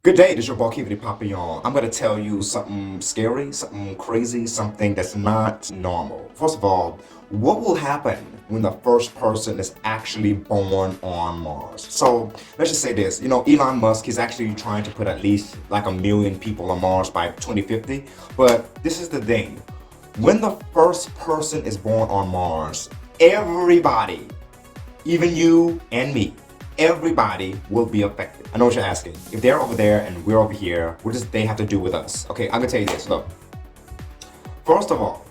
Good day, this is your boy Kivity Papillon. I'm gonna tell you something scary, something crazy, something that's not normal. First of all, what will happen when the first person is actually born on Mars? So let's just say this, Elon Musk is actually trying to put at least like 1 million people on Mars by 2050. But this is the thing. When the first person is born on Mars, everybody, even you and me, everybody will be affected. I know what you're asking. If they're over there and we're over here, what does they have to do with us? Okay, I'm gonna tell you this. Look, first of all,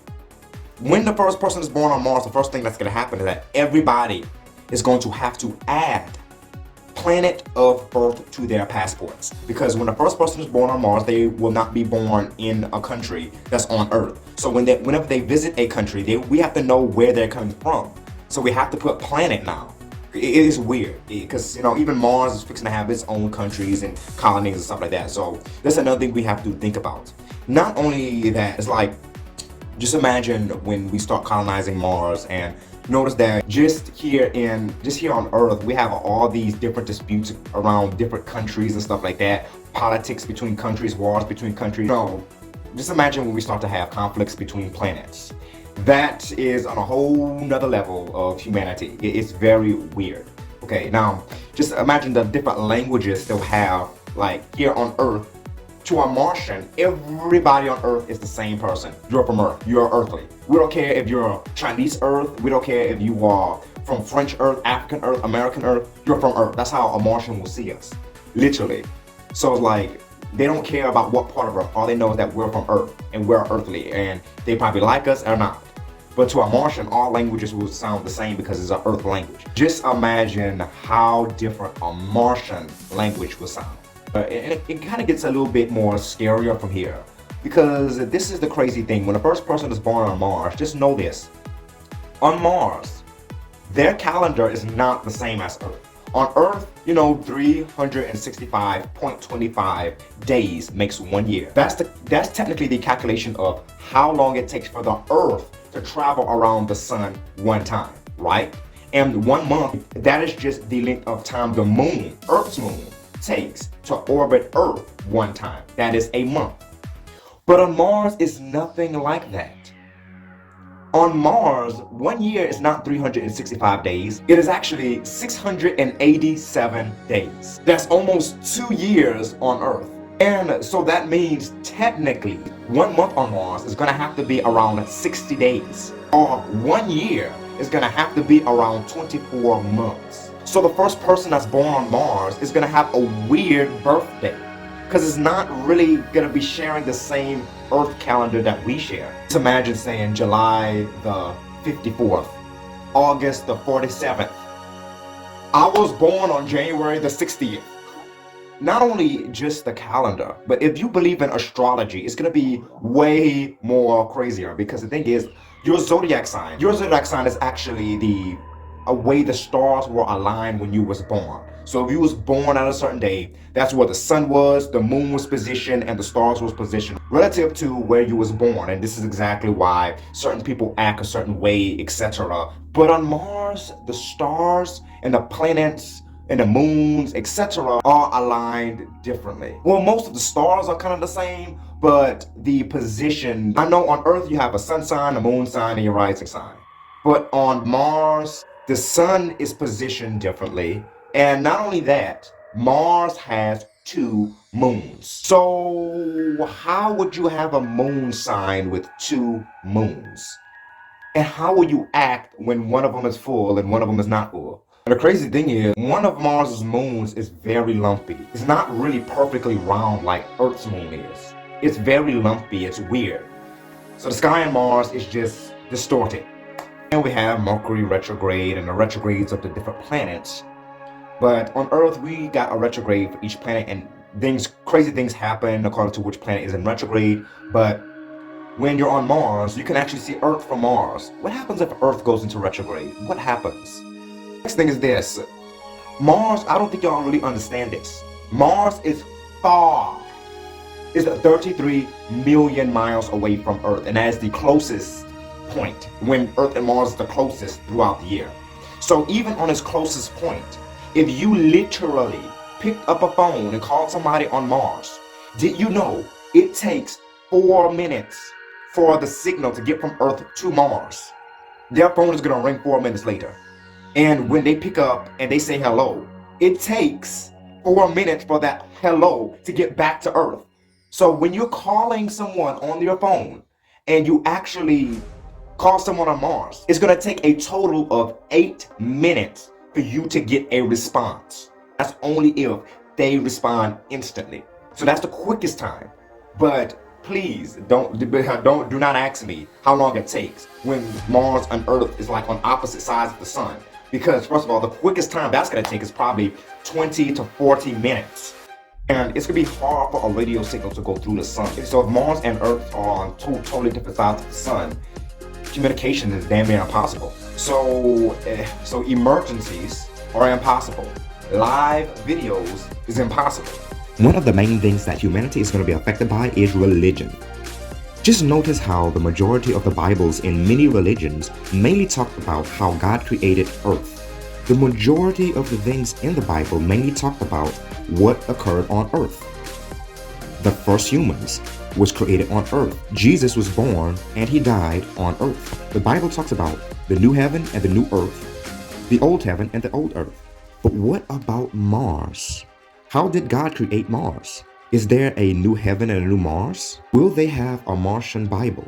when the first person is born on Mars, the first thing that's gonna happen is that everybody is going to have to add planet of Earth to their passports. Because when the first person is born on Mars, they will not be born in a country that's on Earth. So whenever they visit a country, we have to know where they're coming from. So we have to put planet now. It is weird because even Mars is fixing to have its own countries and colonies and stuff like that. So that's another thing we have to think about. Not only that, it's like just imagine when we start colonizing Mars and notice that just here on Earth we have all these different disputes around different countries and stuff like that. Politics between countries, wars between countries. Just imagine when we start to have conflicts between planets. That is on a whole nother level of humanity. It's very weird. Okay, now just imagine the different languages they'll have, like here on Earth. To a Martian, everybody on Earth is the same person. You're from Earth, you're earthly. We don't care if you're Chinese Earth, we don't care if you are from French Earth, African Earth, American Earth, you're from Earth. That's how a Martian will see us, literally. So it's like, they don't care about what part of Earth. All they know is that we're from Earth and we're earthly, and they probably like us or not. But to a Martian, all languages will sound the same because it's an Earth language. Just imagine how different a Martian language will sound. It kind of gets a little bit more scarier from here, because this is the crazy thing. When the first person is born on Mars, just know this. On Mars, their calendar is not the same as Earth. On Earth, 365.25 days makes 1 year. That's technically the calculation of how long it takes for the Earth to travel around the sun one time, right? And 1 month, that is just the length of time the moon, Earth's moon, takes to orbit Earth one time. That is a month. But on Mars, it's nothing like that. On Mars, 1 year is not 365 days. It is actually 687 days. That's almost 2 years on Earth. And so that means technically 1 month on Mars is gonna have to be around 60 days. Or 1 year is gonna have to be around 24 months. So the first person that's born on Mars is gonna have a weird birthday, because it's not really gonna be sharing the same Earth calendar that we share. Just imagine saying July the 54th, August the 47th. I was born on January the 60th. Not only just the calendar, but if you believe in astrology, it's gonna be way more crazier, because the thing is, your zodiac sign is actually a way the stars were aligned when you was born. So if you was born on a certain day, that's where the sun was, the moon was positioned, and the stars was positioned relative to where you was born. And this is exactly why certain people act a certain way, etc. But on Mars, the stars and the planets and the moons, etc. are aligned differently. Well, most of the stars are kind of the same, but the position, I know on Earth you have a sun sign, a moon sign, and your rising sign. But on Mars, the sun is positioned differently. And not only that, Mars has 2 moons. So how would you have a moon sign with 2 moons? And how will you act when one of them is full and one of them is not full? And the crazy thing is, one of Mars's moons is very lumpy. It's not really perfectly round like Earth's moon is. It's very lumpy, it's weird. So the sky on Mars is just distorted. And we have Mercury retrograde and the retrogrades of the different planets. But on Earth, we got a retrograde for each planet, and crazy things happen according to which planet is in retrograde. But when you're on Mars, you can actually see Earth from Mars. What happens if Earth goes into retrograde? What happens? Next thing is this. Mars, I don't think y'all really understand this. Mars is 33 million miles away from Earth, and that is the closest point when Earth and Mars is the closest throughout the year. So even on its closest point, if you literally picked up a phone and called somebody on Mars, did you know it takes 4 minutes for the signal to get from Earth to Mars? Their phone is going to ring 4 minutes later. And when they pick up and they say hello, it takes 4 minutes for that hello to get back to Earth. So when you're calling someone on your phone and you actually call someone on Mars, it's going to take a total of 8 minutes for you to get a response. That's only if they respond instantly. So that's the quickest time. But please do not ask me how long it takes when Mars and Earth is like on opposite sides of the sun. Because first of all, the quickest time that's going to take is probably 20 to 40 minutes. And it's going to be hard for a radio signal to go through the sun. So if Mars and Earth are on two totally different sides of the sun, communication is damn near impossible. So emergencies are impossible. Live videos is impossible. One of the main things that humanity is going to be affected by is religion. Just notice how the majority of the Bibles in many religions mainly talk about how God created Earth. The majority of the things in the Bible mainly talk about what occurred on Earth. The first humans was created on Earth. Jesus was born and he died on Earth. The Bible talks about the new heaven and the new earth, the old heaven and the old earth. But what about Mars? How did God create Mars? Is there a new heaven and a new Mars? Will they have a Martian Bible?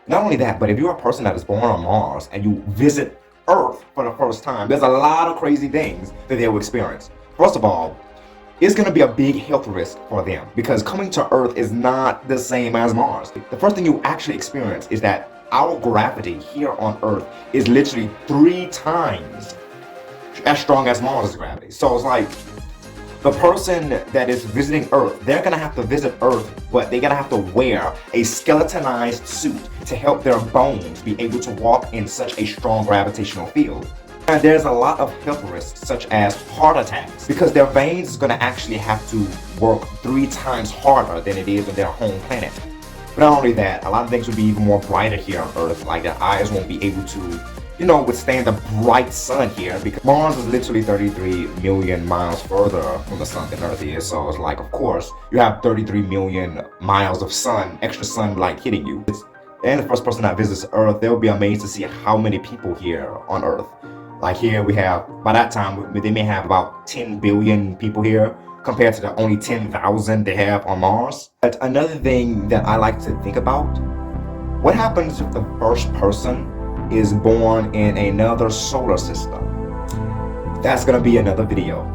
Not only that, but if you're a person that is born on Mars and you visit Earth for the first time, there's a lot of crazy things that they will experience. First of all, it's going to be a big health risk for them because coming to Earth is not the same as Mars. The first thing you actually experience is that our gravity here on Earth is literally 3 times as strong as Mars' gravity. So it's like the person that is visiting Earth, they're going to have to visit Earth, but they're going to have to wear a skeletonized suit to help their bones be able to walk in such a strong gravitational field. And there's a lot of health risks, such as heart attacks, because their veins is going to actually have to work 3 times harder than it is on their home planet. But not only that, a lot of things will be even more brighter here on Earth, like their eyes won't be able to withstand the bright sun here, because Mars is literally 33 million miles further from the sun than Earth is. So it's like, of course, you have 33 million miles of sun, extra sunlight hitting you. And the first person that visits Earth, they'll be amazed to see how many people here on Earth. Like here we have, by that time, they may have about 10 billion people here compared to the only 10,000 they have on Mars. But another thing that I like to think about, what happens if the first person is born in another solar system? That's gonna be another video.